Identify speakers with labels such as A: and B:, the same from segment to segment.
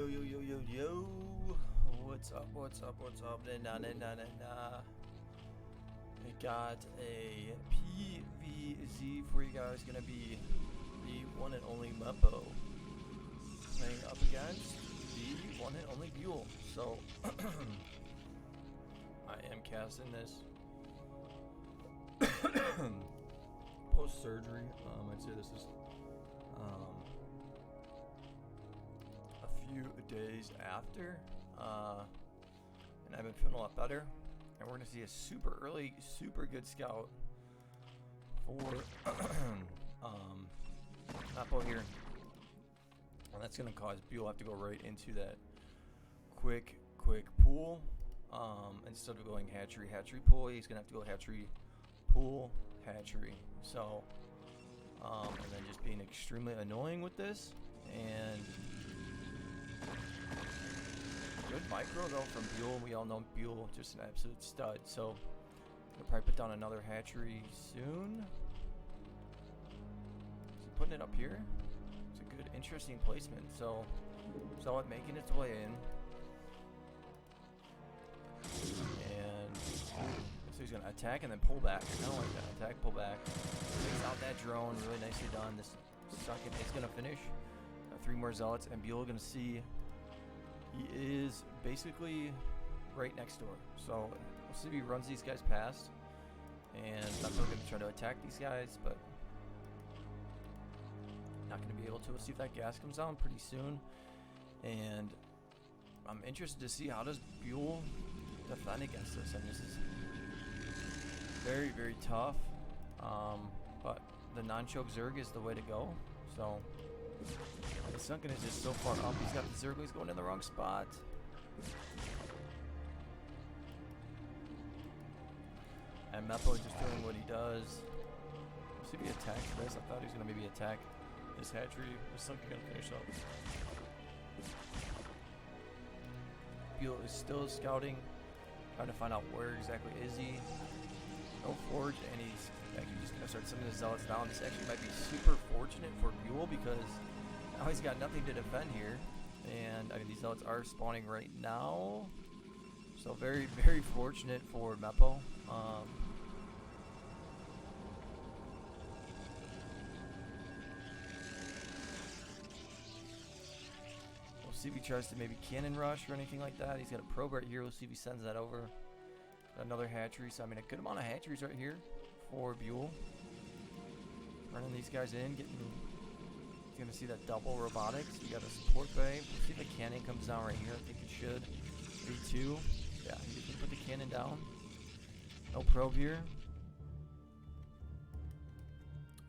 A: Yo. What's up? Nah. I got a PVZ for you guys. Gonna be the one and only MEPO playing up against the one and only Buell. So I am casting this post surgery. I'd say this is a few days after, and I've been feeling a lot better. And we're gonna see a super early, super good scout for Apple here, and that's gonna cause Buell have to go right into that quick pool. Instead of going hatchery pool, he's gonna have to go hatchery pool hatchery. So, and then just being extremely annoying with this. And good micro though from Buell. We all know Buell, just an absolute stud. So we'll probably put down another hatchery soon. Is he putting it up here? It's a good, interesting placement. So saw it making its way in, and so he's gonna attack and then pull back. I don't like that. Attack, pull back. Takes out that drone. Really nicely done. This second is gonna finish. 3 more zealots, and Buell gonna see. He is basically right next door. So we'll see if he runs these guys past. And I'm going to try to attack these guys, but not going to be able to. We'll see if that gas comes down pretty soon. And I'm interested to see how does Buell defend against this. And this is very, very tough. But the non-choke Zerg is the way to go. So the Sunken is just so far up. He's got the Zerg. He's going in the wrong spot. And MEPO is just doing what he does. Let's see if he attacks this. I thought he was going to maybe attack this hatchery. The Sunken going to finish up. Buell is still scouting, trying to find out where exactly is he. No forge, and he's actually just going to start sending his zealots down. This actually might be super fortunate for Buell because now he's got nothing to defend here, and I mean these zealots are spawning right now, so very, very fortunate for MEPO. We'll see if he tries to maybe cannon rush or anything like that. He's got a probe right here. We'll see if he sends that over. Another hatchery, so I mean a good amount of hatcheries right here for Buell. Running these guys in, getting. He's gonna see that double robotics. You got a support bay. We'll see if the cannon comes down right here. I think it should. 3-2. Yeah, he's gonna put the cannon down. No probe here.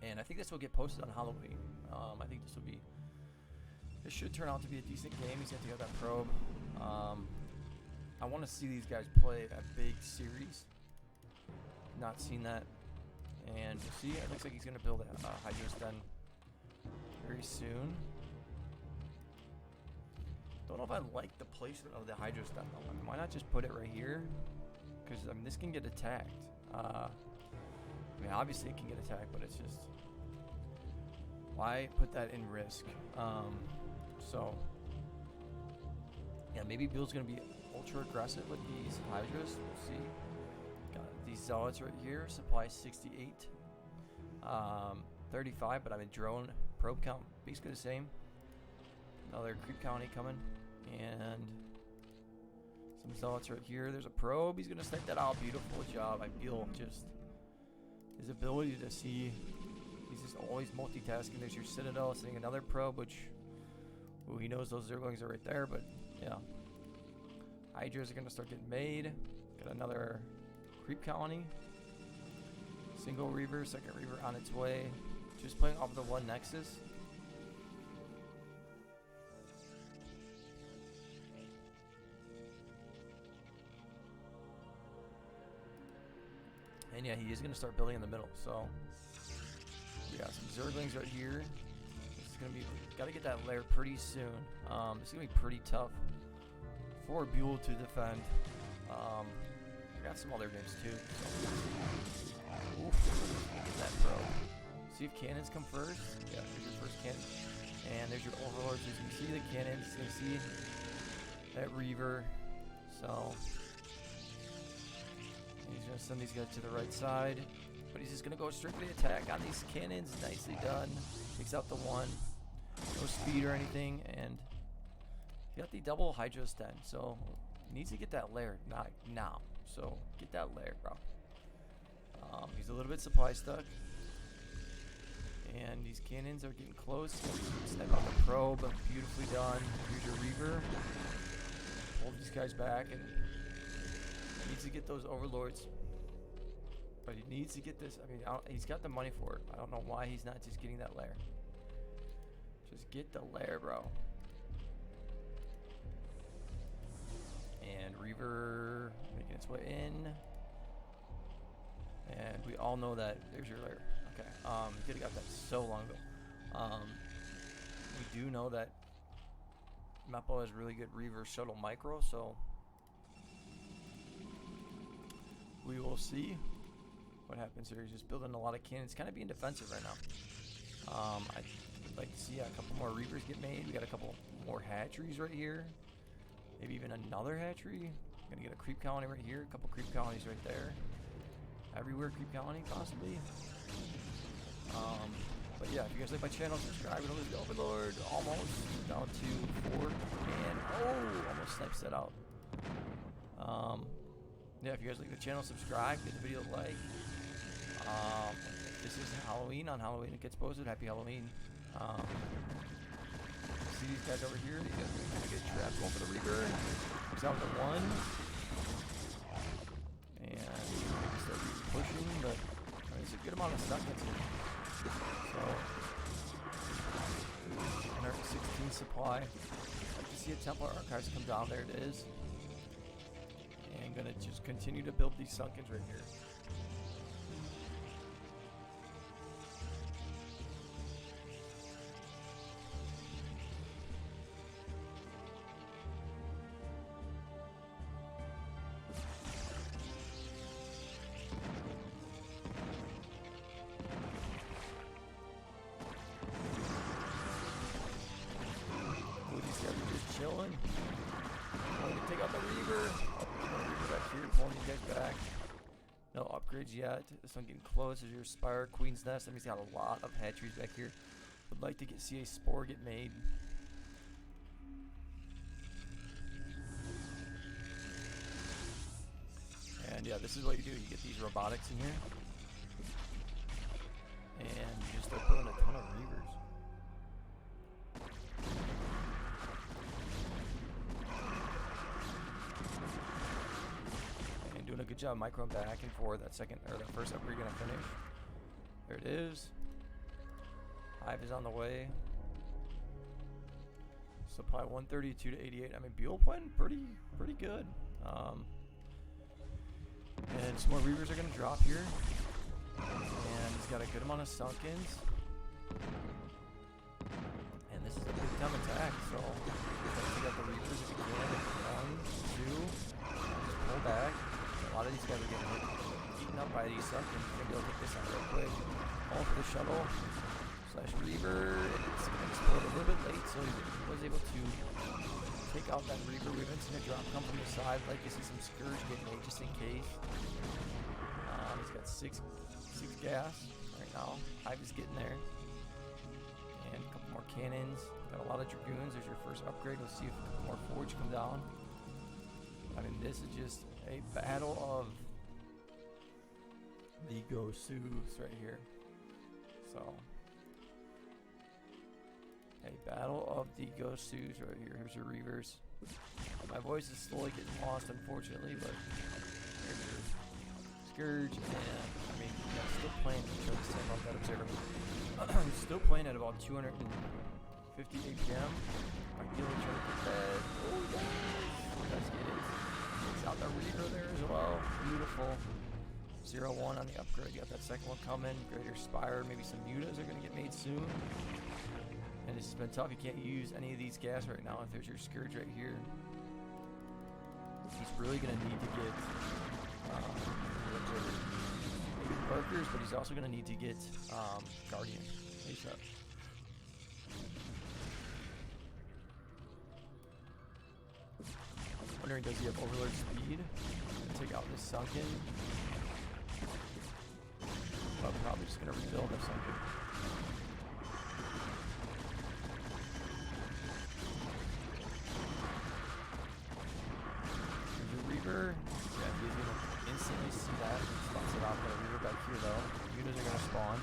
A: And I think this will get posted on Halloween. I think this will be. This should turn out to be a decent game. He's going to get that probe. I want to see these guys play a big series. Not seen that. And we'll see. It looks like he's going to build a Hydros Den very soon. Don't know if I like the placement of the Hydros Den though. I mean, why not just put it right here? Because I mean, this can get attacked. I mean, obviously it can get attacked, but it's just why put that in risk? So yeah, maybe Buell's gonna be ultra aggressive with these Hydras. We'll see. Got these zealots right here. Supply 68, 35, but I mean drone probe count basically the same. Another creep colony coming, and some zealots right here. There's a probe. He's gonna snipe that out. Beautiful job by Buell. Just his ability to see. He's just always multitasking. There's your Citadel, seeing another probe, which he knows those Zerglings are right there. But yeah, Hydras are gonna start getting made. Got another creep colony. Single Reaver, second Reaver on its way. Just playing off the one Nexus. And yeah, he is going to start building in the middle. So we got some Zerglings right here. This is going to be, got to get that lair pretty soon. It's going to be pretty tough for Buell to defend. I got some other names too. So. Oof, get that probe. See if cannons come first. Yeah, here's your first cannon. And there's your overlords. You can see the cannons. You can see that Reaver. So he's going to send these guys to the right side. But he's just going to go strictly attack on these cannons. Nicely done. Takes out the one. No speed or anything. And he got the double Hydro Stem. So he needs to get that lair. Not now. So get that lair, bro. He's a little bit supply stuck. And these cannons are getting close. Snipe out the probe. Beautifully done. Here's your Reaver. Pull these guys back. And he needs to get those overlords. But he needs to get this. I mean, he's got the money for it. I don't know why he's not just getting that lair. Just get the lair, bro. And Reaver making its way in. And we all know that. There's your lair. Okay. You could have got that so long ago. We do know that MEPO has really good Reaver shuttle micro, so we will see what happens here. He's just building a lot of cannons, kind of being defensive right now. I'd like to see a couple more Reavers get made. We got a couple more hatcheries right here. Maybe even another hatchery. Gonna get a creep colony right here. A couple creep colonies right there. Everywhere creep colony possibly. But yeah, if you guys like my channel, subscribe. And let's go, overlord. Almost down to 4. And almost snipes that out. Yeah, if you guys like the channel, subscribe. Give the video a like. This is Halloween. On Halloween it gets posted. Happy Halloween. See these guys over here? These guys are gonna get trapped. Going for the Reaper. He's out with one. And start pushing, but there's a good amount of seconds here. So 116 supply. I'd like to see a Templar Archives come down. There it is. And gonna just continue to build these Sunkens right here. Chilling. Going to take out the Reaver. Reaver back here, pulling you guys back. No upgrades yet. This one getting close. Is your Spire Queen's Nest. That means he's got a lot of hatcheries back here. Would like to see a spore get made. And yeah, this is what you do. You get these robotics in here. And you just start putting a ton of Reavers. Doing a good job microing back and forth. That second or that first upgrade gonna finish. There it is. Hive is on the way. Supply 132 to 88. I mean, Buell playing pretty good. And some more Reavers are gonna drop here. And he's got a good amount of Sunkens. And this is a big time attack, so you got the Reavers if you can. 1, 2, just pull back. A lot of these guys are getting eaten up by these Sunkens. You're gonna be able to take this out real quick. All for the shuttle slash Reaver. It's gonna explode a little bit late, so he was able to take out that Reaver. We've been seeing a drop come from the side. Like to see some Scourge get made just in case. He's got six gas right now. Hive is getting there. And a couple more cannons. Got a lot of Dragoons. There's your first upgrade. We'll see if a couple more Forge come down. I mean, this is just a battle of the Gosus right here. So, a battle of the Gosus right here. Here's your Reavers. My voice is slowly getting lost, unfortunately, but here's your Scourge, and I mean, yeah, still playing. Show the same on that observer. Still playing at about 250 APM. Ideally trying to get that. Oh, yes! Let's get it. Out the Reaver there as well. Beautiful. 0-1 on the upgrade. You got that second one coming. Greater Spire. Maybe some mutas are going to get made soon. And it's just been tough. You can't use any of these gas right now. If there's your Scourge right here, he's really going to need to get maybe Berkers, but he's also going to need to get Guardian. ASAP. wondering, does he have overlord speed? Take out this sunken. But I'm probably just gonna rebuild this sunken. There's a Reaver. Yeah, he's gonna instantly see that. Spots it off. Got a Reaver back here though. Units are gonna spawn.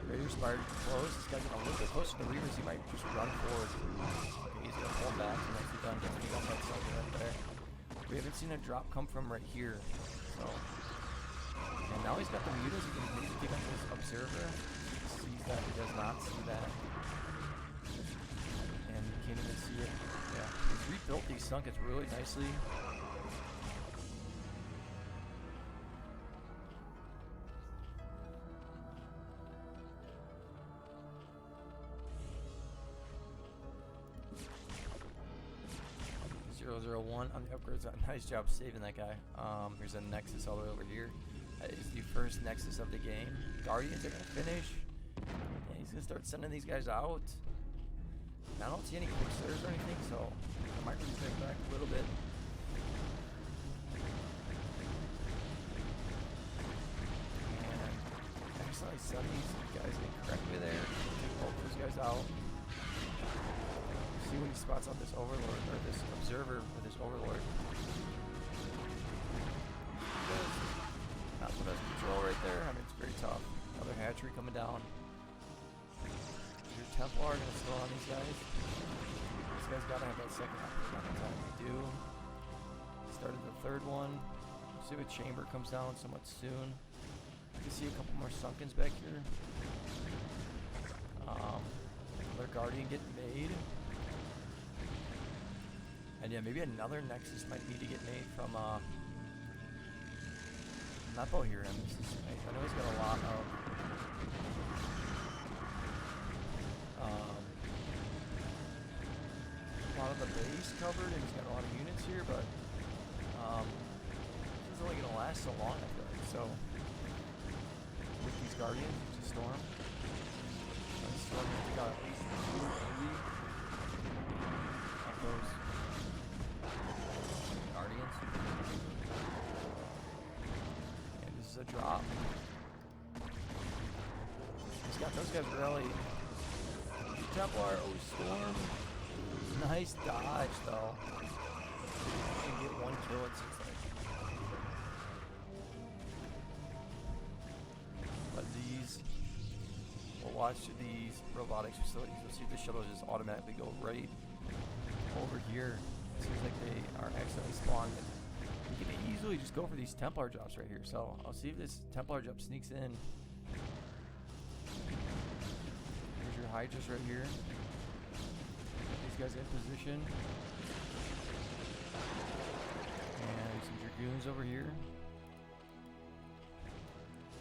A: Raider Spire close. This guy's getting a little bit closer to the Reavers. He might just run forward. Okay, he's gonna pull back. He might be done getting off that sunken right there. We haven't seen a drop come from right here, so. And now he's got the mutas. He can take out this observer. He sees that. He does not see that. And he can't even see it. Yeah, he's rebuilt these sunkets really nicely. On the upgrades. Nice job saving that guy. There's a Nexus all the way over here. That is the first Nexus of the game. Guardians are gonna finish. And he's gonna start sending these guys out. And I don't see any quick serves or anything, so I might reset back a little bit. And accidentally setting these guys in correctly there. Take both those guys out. See when he spots out this overlord or this observer with his overlord. Not put us in control right there. I mean, it's very tough. Another hatchery coming down. Your Templar gonna slow on these guys. This guy's gotta have that second time. We do. Started the third one. We'll see if a chamber comes down somewhat soon. You can see a couple more sunkens back here. Another guardian getting made. And yeah, maybe another Nexus might need to get made from MEPO here. And this is, I know he's got a lot of the base covered, and he's got a lot of units here, but this is only gonna last so long, I feel like. So with these Guardians, which is Storm, Storm got at least 2 or 3 of those Guardians. And this is a drop. He's got those guys really. Templar, oh, Storm. Nice dodge, though. You can get 1 kill, it seems like. But these, we'll watch these robotics facilities. We'll see if the shuttles just automatically go right over here. It seems like they are accidentally spawned. You can easily just go for these Templar drops right here. So I'll see if this Templar drop sneaks in. Here's your Hydras right here. Guys in position, and some Dragoons over here.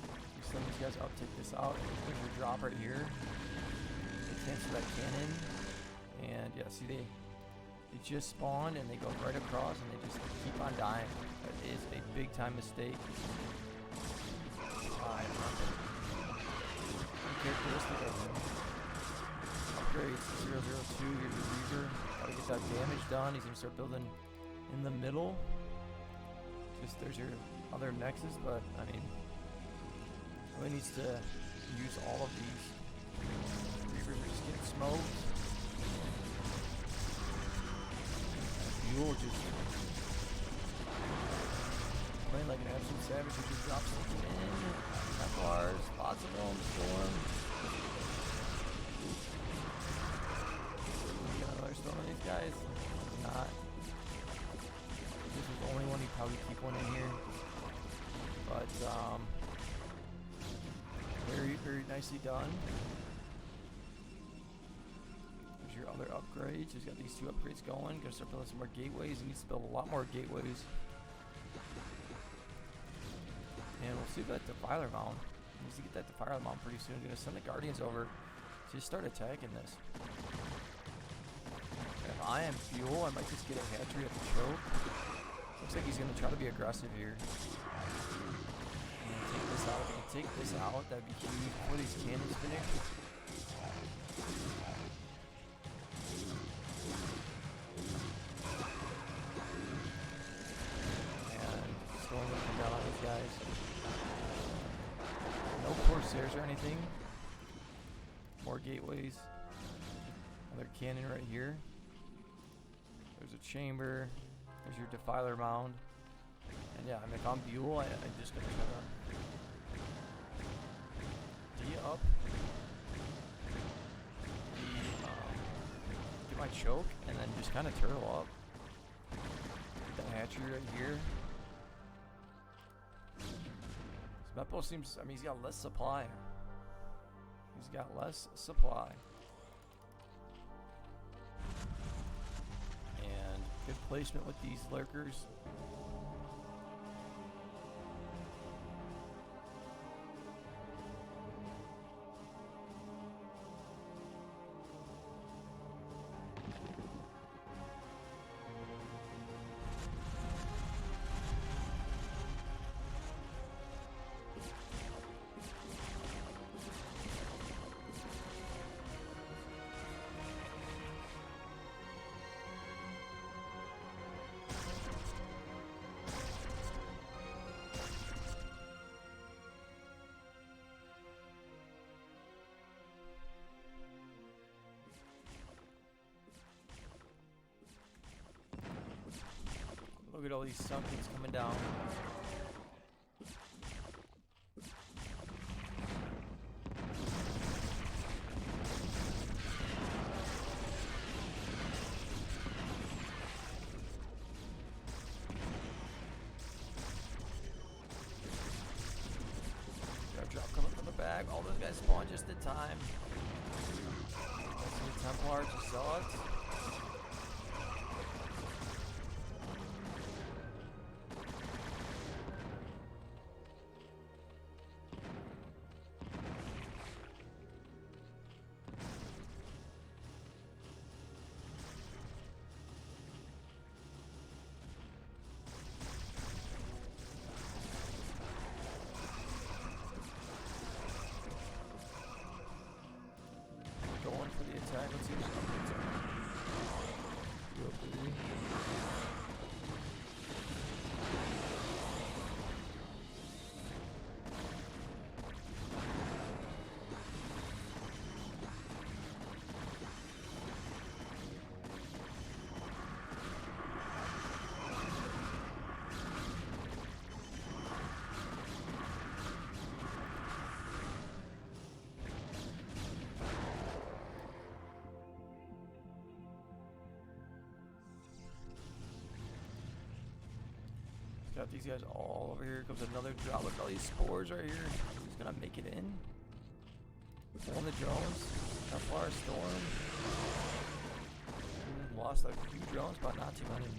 A: You send these guys up, take this out. There's your drop right here. They cancel that cannon, and yeah, see they just spawned and they go right across and they just keep on dying. That is a big time mistake. Uncharacteristic of him. Upgrades 002, here's the Reaver. Gotta get that damage done. He's gonna start building in the middle. Just there's your other Nexus, but I mean, really needs to use all of these. Reavers are just getting smoked. Mule just playing like an absolute savage. He just drops something in. Templars, lots of them. Storm. Storm on these guys. Not. This is the only one. He'd probably keep one in here. But very, very nicely done. There's your other upgrades. He's got these 2 upgrades going. Gonna start building some more gateways. He needs to build a lot more gateways. And we'll see about that Defiler Mound. He needs to get that Defiler Mound pretty soon. Gonna send the Guardians over to just start attacking this. If I am fuel, I might just get a hatchery at the choke. Looks like he's gonna try to be aggressive here. And take this out. And take this out. That'd be huge before these cannons finish. these guys. No Corsairs or anything. More gateways. Another cannon right here. There's a chamber. There's your defiler mound. And yeah, I mean, if I'm Buell, I'm just gonna try to D up. Get my choke, and then just kind of turtle up. Get the hatchery right here. This MEPO seems, I mean, he's got less supply. He's got less supply. And good placement with these lurkers. Look at all these sunkins coming down. Drop coming from the back. All those guys spawn just in time. The Templars, you saw it. Going for the attack. Let's see what's up. Got these guys all over here. Comes another drop. Look at all these spores right here. Who's gonna make it in? One of the drones. Templar Storm. Lost a few drones, but not too many.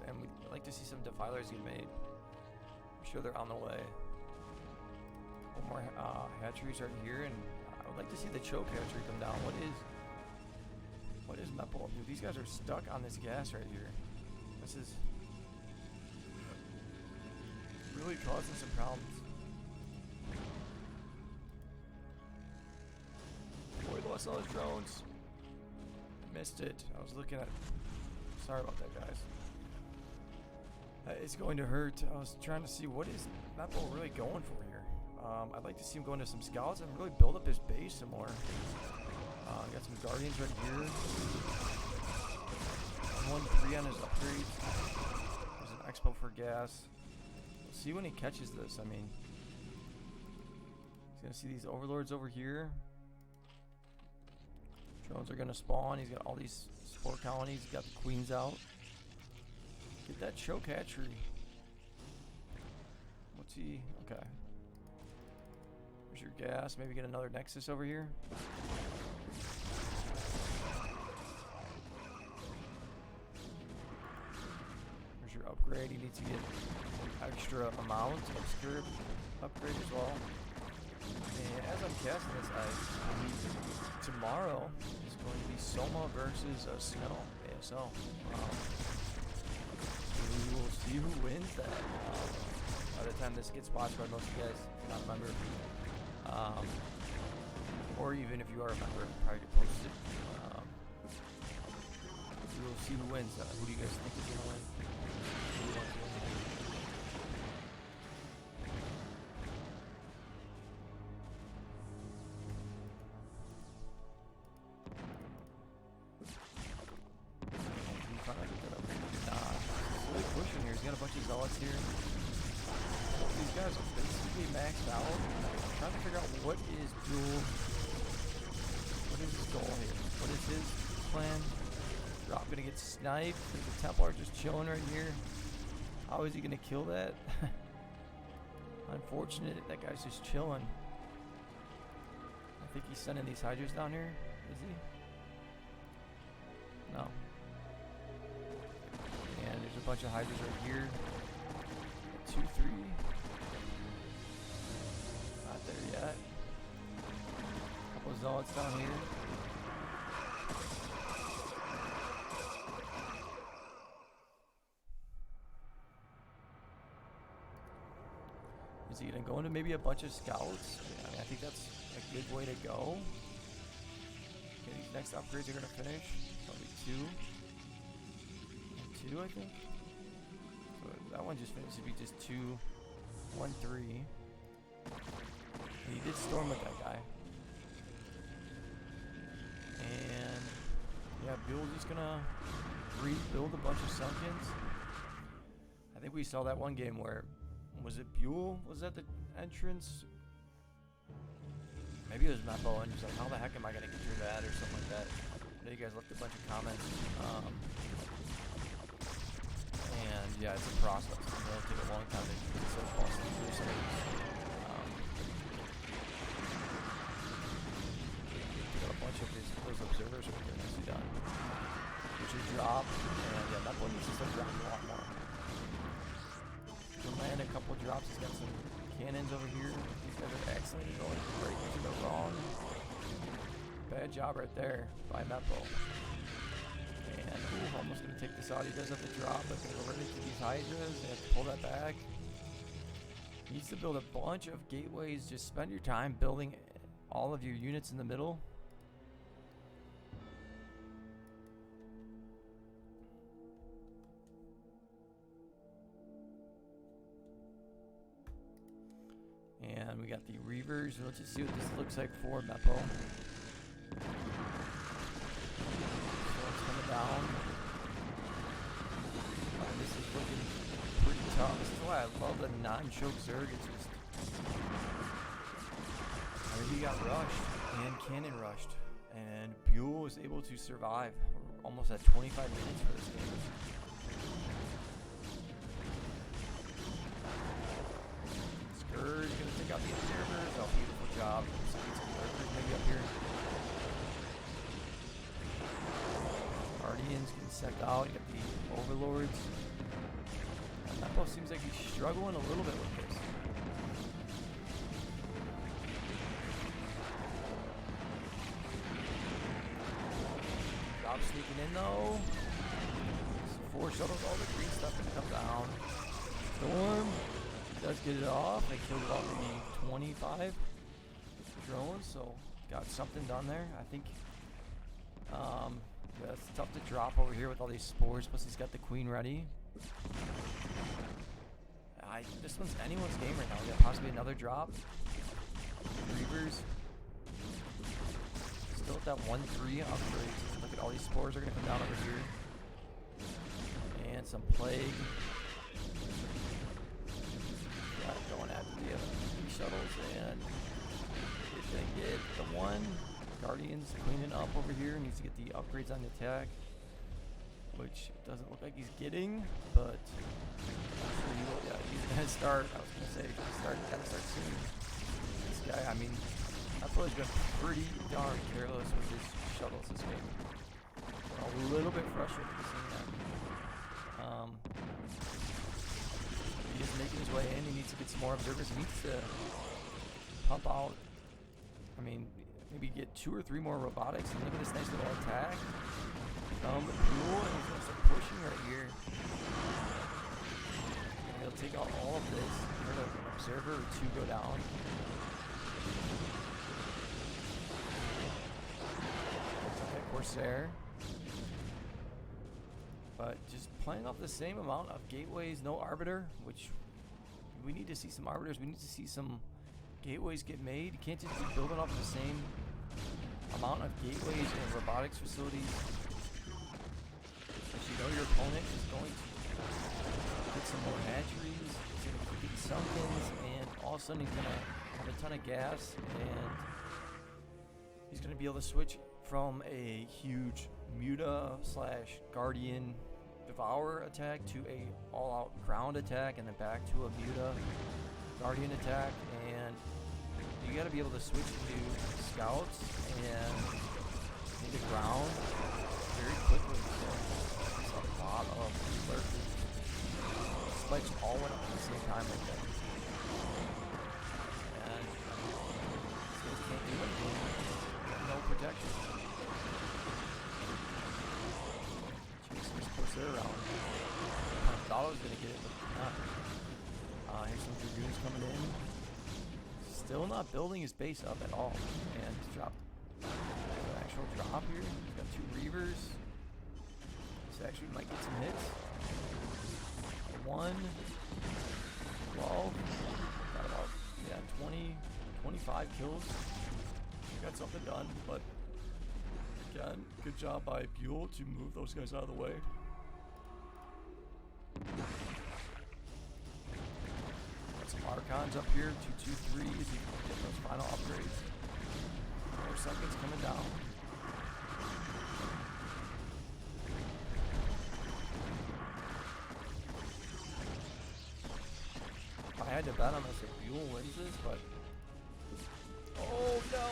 A: And we'd like to see some defilers get made. I'm sure they're on the way. One more hatcheries right here, and I would like to see the choke hatchery come down. What is MEPO? Dude, these guys are stuck on this gas right here. This is really causing some problems. Boy, lost all his drones. Missed it. I was looking at. Sorry about that, guys. It's going to hurt. I was trying to see what is MEPO really going for here. I'd like to see him go into some scouts and really build up his base some more. Got some guardians right here. 1-3 on his upgrades. There's an expo for gas. We'll see when he catches this. I mean, he's gonna see these overlords over here. Drones are gonna spawn. He's got all these spore colonies. He's got the queens out. Get that choke hatchery. What's he? Okay. There's your gas. Maybe get another nexus over here. There's your upgrade. upgrade. He needs to get an extra amount of skirt upgrade as well. And as I'm casting this, I believe tomorrow is going to be Soma versus Snow ASL. We will see who wins that. By the time this gets watched by most of you guys, if you're not a member, or even if you are a member, probably get posted. We will see who wins. Who do you guys think is going to win? Who do you want to win? Got a bunch of zealots here. These guys are basically maxed out. I'm trying to figure out what is his goal here? What is his plan? Drop gonna get sniped. There's a Templar just chilling right here. How is he gonna kill that? Unfortunate, that guy's just chilling. I think he's sending these Hydras down here. Is he? No. And there's a bunch of Hydras right here. 2, 3. Not there yet. Couple of Zealots down here. Is he gonna go into maybe a bunch of scouts? I mean, I think that's a good way to go. Okay, these next upgrades are gonna finish. Probably 2. 2, I think. So that one just finished. It'd be just 2, 1, 3. And he did storm with that guy. And yeah, Buell's just gonna rebuild a bunch of Sunkens. I think we saw that one game where, was it Buell was at the entrance? Maybe it was MEPO and he's like, how the heck am I gonna get through that or something like that. I know you guys left a bunch of comments. And yeah, it's a process. It'll take a long time to get so close to do some of these. Got a bunch of those observers right there nicely done. Which is drop, and yeah, MEPO needs to start dropping a lot more. He'll land a couple of drops. He's got some cannons over here. These guys are excellent. Going right into the wrong. Bad job right there by MEPO. And ooh, almost gonna take this out. He does have the drop, but gonna go right into these Hydras. They have to pull that back. Needs to build a bunch of gateways. Just spend your time building all of your units in the middle. And we got the Reavers. Let's just see what this looks like for MEPO. So it's coming down. This is looking pretty tough. This is why I love the non-choke Zerg. It's just, I mean, he got rushed and cannon rushed, and Buell was able to survive. We're almost at 25 minutes for this game. Is going to take out the observers. Oh, beautiful job. Maybe up here. Guardians getting sec out. You got the overlords. And MEPO seems like he's struggling a little bit with this. Drop sneaking in though. 4 shuttles, all the green stuff can come down. Storm. Does get it off. They killed off the 25 drones, so got something done there. I think yeah, it's tough to drop over here with all these spores. Plus he's got the queen ready. This one's anyone's game right now. We got possibly another drop. Reavers still at that 1-3 upgrades. Look at all these spores are gonna come down over here, and some plague. Going after the other shuttles, and he's gonna get the one. Guardians cleaning up over here. Needs to get the upgrades on the attack, which doesn't look like he's getting, but actually, yeah, he's gonna start. I was gonna say, gotta start soon. This guy, I mean, MEPO has been pretty darn careless with his shuttles this game. A little bit frustrated seeing that. making his way in. He needs to get some more observers. He needs to pump out. I mean, maybe get 2 or 3 more robotics. And look at this nice little attack. Fuel, and he's going to start pushing right here. And he'll take out all of this. Heard an observer or 2 go down. Okay, Corsair. But just playing off the same amount of gateways, no arbiter, which we need to see some arbiters. We need to see some gateways get made. You can't just be building off the same amount of gateways and robotics facilities. As you know, your opponent is going to get some more hatcheries, he's going to get sunkens, and all of a sudden he's going to have a ton of gas, and he's going to be able to switch from a huge Muta / Guardian Devourer attack to a all-out ground attack, and then back to a Muta Guardian attack, and you got to be able to switch to scouts and into ground very quickly. So it's a lot of lurkers. Spikes all went up at the same time like that. And so it can't do anything. No protection. Chasing this Corsair around. I thought I was going to get it, but not. Here's some Dragoons coming in. Still not building his base up at all. And he's dropped an actual drop here. He's got 2 Reavers. This actually might get some hits. 1, 12. Got about 20, 25 kills. Got something done, but again, good job by Buell to move those guys out of the way. Got some Archons up here, 2, 2, 3s. You can get those final upgrades. More seconds coming down. If I had to bet on this, if Buell wins this, but oh no!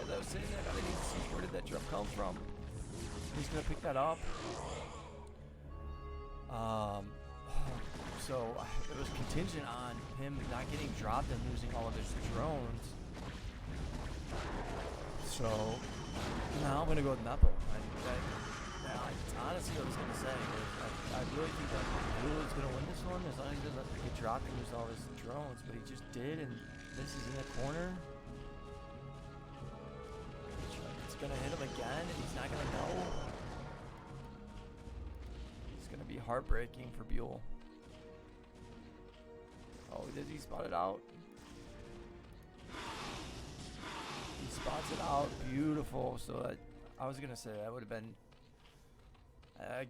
A: As I was saying that, I didn't even see where did that drop come from. He's gonna pick that up. So it was contingent on him not getting dropped and losing all of his drones. So now I'm gonna go with MEPO. Honestly, what I was gonna say is I really think that Buell is gonna win this one as long as he doesn't get dropped and lose all his drones. But he just did, and this is in the corner. It's gonna hit him again, and he's not gonna know. It's gonna be heartbreaking for Buell. Oh, did he spot it out? He spots it out. Beautiful. So that, I was gonna say that would have been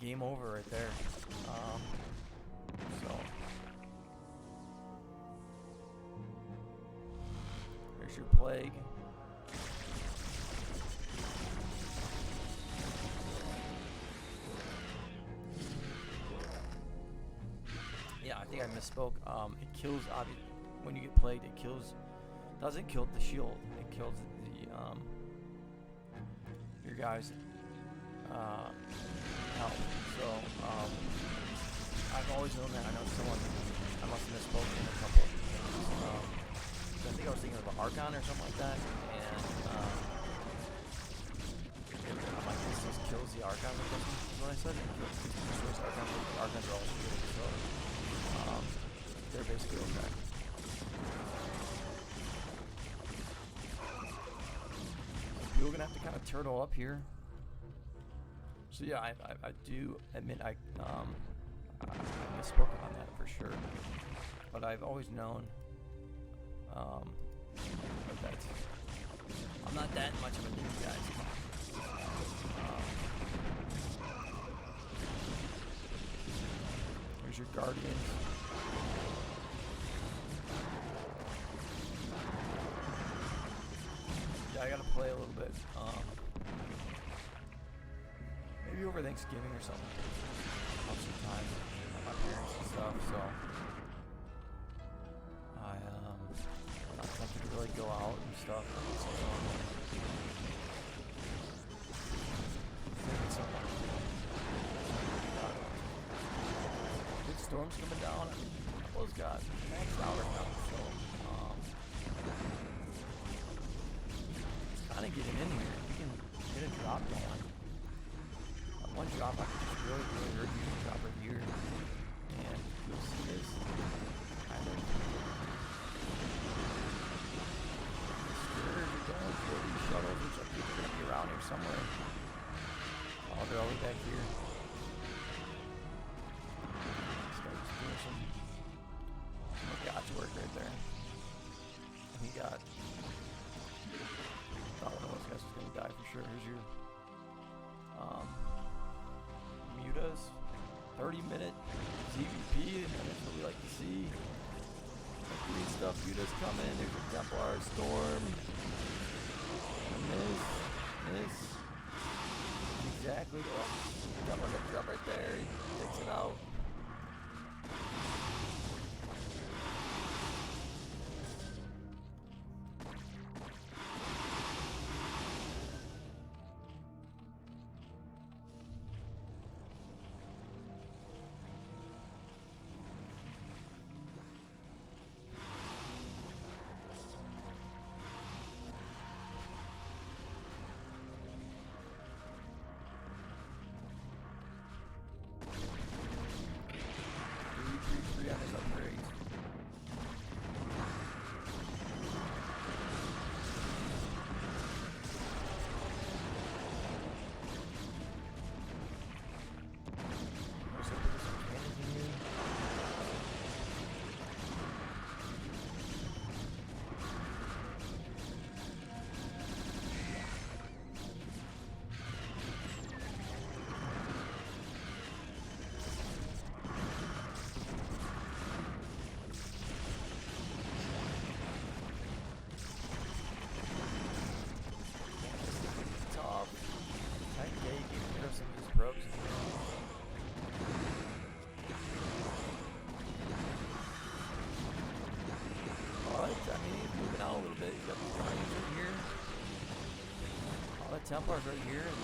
A: game over right there. So here's your plague. Yeah, I think I misspoke. It kills, when you get plagued, it kills, doesn't kill the shield, it kills the, your guys' health. So, I've always known that. I know someone, I must have misspoken in a couple of things. I think I was thinking of an Archon or something like that, and, I'm like, this just kills the Archon, is what I said. It destroys Archons, but the Archons are also good, so, they're basically okay. You're gonna have to kind of turtle up here. So yeah, I do admit I misspoke on that for sure, but I've always known that I'm not that much of a noob, guys. Here's your Guardian. Yeah, I gotta play a little bit. Maybe over Thanksgiving or something. I'll have some time with my parents and stuff, so I'm not tempted to really go out and stuff. Big storms coming down. MEPO's got maxed out right now, so kind of getting in here. If you can get a drop going. One drop I could just really hurt you. Drop right here. And you'll see this kind of scared. You're going for these shuttles, which I think are going to be around here somewhere. Oh, they're all the way back here. This guy's doing some God's work right there. And he got. I don't know, this guy's just gonna die for sure. Here's your Mutas, 30-minute ZVP, and that's what we like to see. Green stuff, Mutas coming. There's a Templar Storm. And this. Exactly. Templar gonna drop right there. He takes it out. Templars right here, and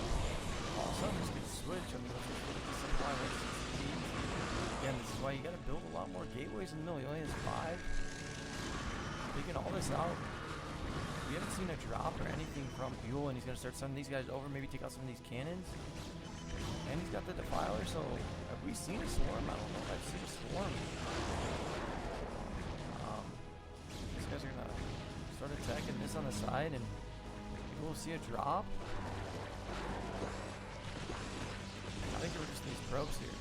A: all of a sudden this could switch. I mean, let's just look at the supply list. Again, this is why you got to build a lot more gateways in the middle. He only has 5. Taking all this out, we haven't seen a drop or anything from Buell, and he's going to start sending these guys over, maybe take out some of these cannons. And he's got the Defiler, so have we seen a swarm? I don't know if I've seen a swarm. These guys are going to start attacking this on the side, and we'll see a drop. I think we're just these probes here.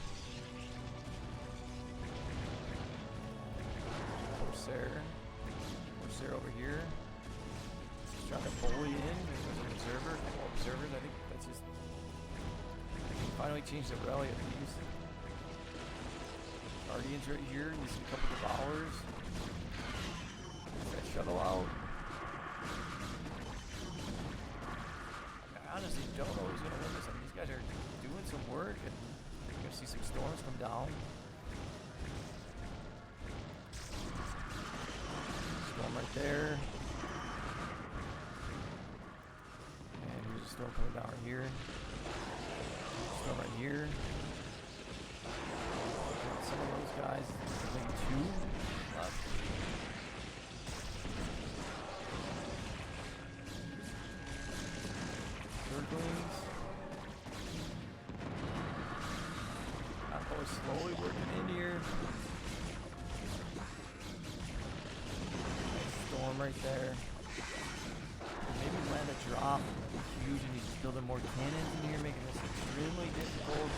A: Corsair over here. He's trying to bully in. There's an observer. Couple observers. I think that's just. I can finally change the rally of these. Guardians right here. You see a couple Devours. That shuttle out. Honestly, don't know who's going to win this. I mean, these guys are doing some work, and you're going to see some storms come down. Storm right there. And here's a storm coming down right here. Storm right here. Some of those guys, I think 2 left. Circlings. Alpha is slowly working in here. Nice storm right there. Maybe land a drop. Huge, and he's building more cannons in here, making this extremely difficult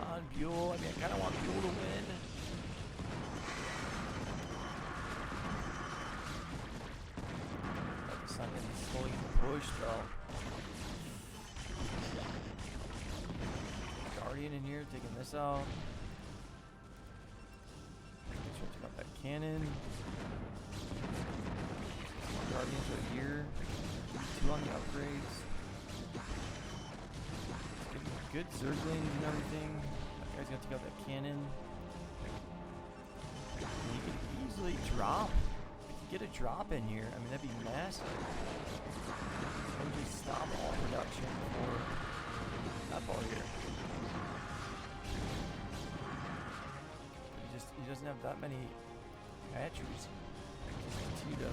A: on Buell. I mean, I kind of want Buell to win. Like the sun getting slowly pushed though. Guardian in here, taking this out. Switching up that cannon. Guardians right here. 2 on the upgrades. Getting good zerglings and everything. That guy's gonna take out that cannon. And he could easily drop. If you get a drop in here, I mean, that'd be massive. And just stop all production for that ball here. He doesn't doesn't have that many hatcheries. Just continue to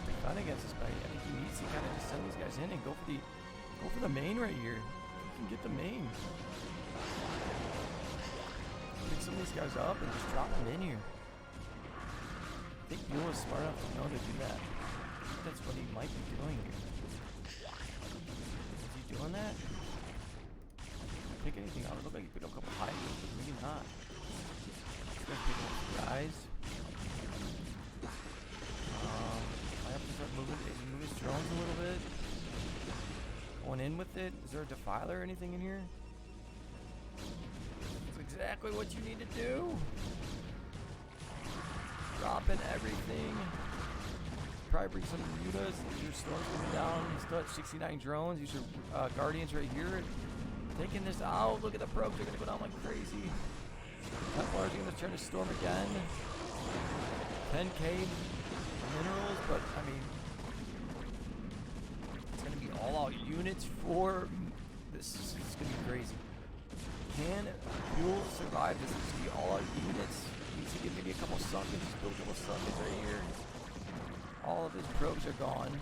A: defend against this guy. I think he needs to kind of just send these guys in and go for the main right here. You can get the main. Pick some of these guys up and just drop them in here. I think Buell is smart enough to know to do that. I think that's what he might be doing here. Is he doing that? Pick anything out. It looked like he picked up a couple hydras, but maybe not. He's gonna pick up some guys. I have to start moving. Move his drones a little bit. Going in with it. Is there a defiler or anything in here? That's exactly what you need to do. Dropping everything. Probably bring some mutas. Your storm's coming down. You still have 69 drones. Use your guardians right here. Taking this out. Look at the probes. They're going to go down like crazy. Templars are going to turn to storm again. 10k minerals, but I mean, it's going to be all out units for this. Is going to be crazy. Can Buell survive this? It's going to be all out units. He needs to get maybe a couple sunkins. Just build a couple sunkins right here. All of his probes are gone.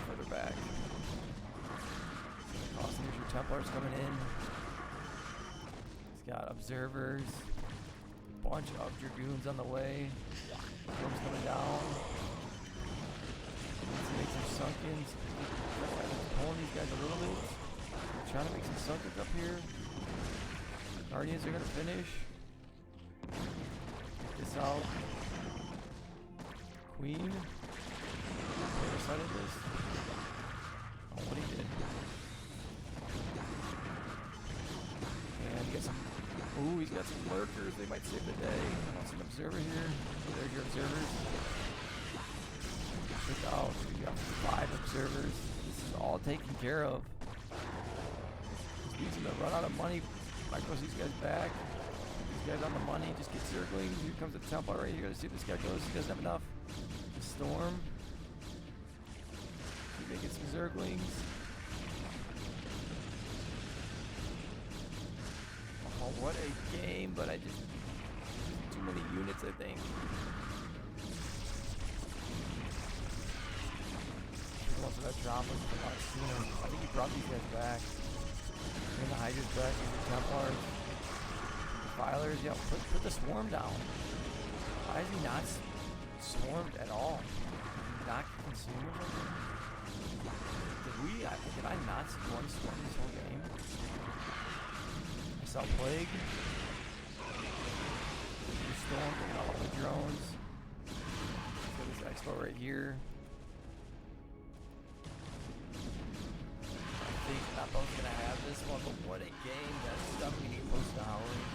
A: Further back. Awesome. Here's your Templars coming in. He's got observers. Bunch of Dragoons on the way. Probes coming down. Needs to make some sunkins. Pulling these guys a little bit. Trying to make some sunkins up here. Guardians are going to finish. Get this out. Queen. Other side of this. Oh, what he did. And he got some. Ooh, he's got some lurkers. They might save the day. I want some observer here. So there's your observers. Check out. We got 5 observers. This is all taken care of. Just needs him to run out of money. Micros these guys back. These guys on the money. Just get circling. Here comes the Templar right here. Let's see if this guy goes. He doesn't have enough. Storm. Keep making some Zerglings. Oh, what a game, but I just too many units, I think. Most of that drama was a lot sooner. I think he brought these guys back. Bring the Hydras back, use the Templars. Defilers, yeah, put the swarm down. Why is he not swarmed at all? Not consumed or something? Did I not see one swarm this whole game? I saw Plague. Storm, bringing all the drones. Got this expo right here. I think not both gonna have this one, but what a game. That's stuff we need post to Halloween.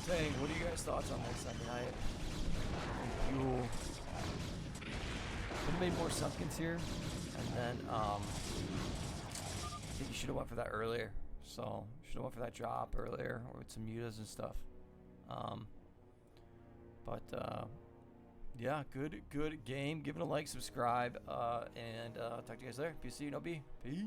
A: Dang, what are you guys' thoughts on this? I mean, Buell could have made more sunkins here, and then I think you should have went for that earlier. So should have went for that drop earlier, or with some mutas and stuff. Yeah, good game. Give it a like, subscribe, and talk to you guys later. Peace, no B. Peace.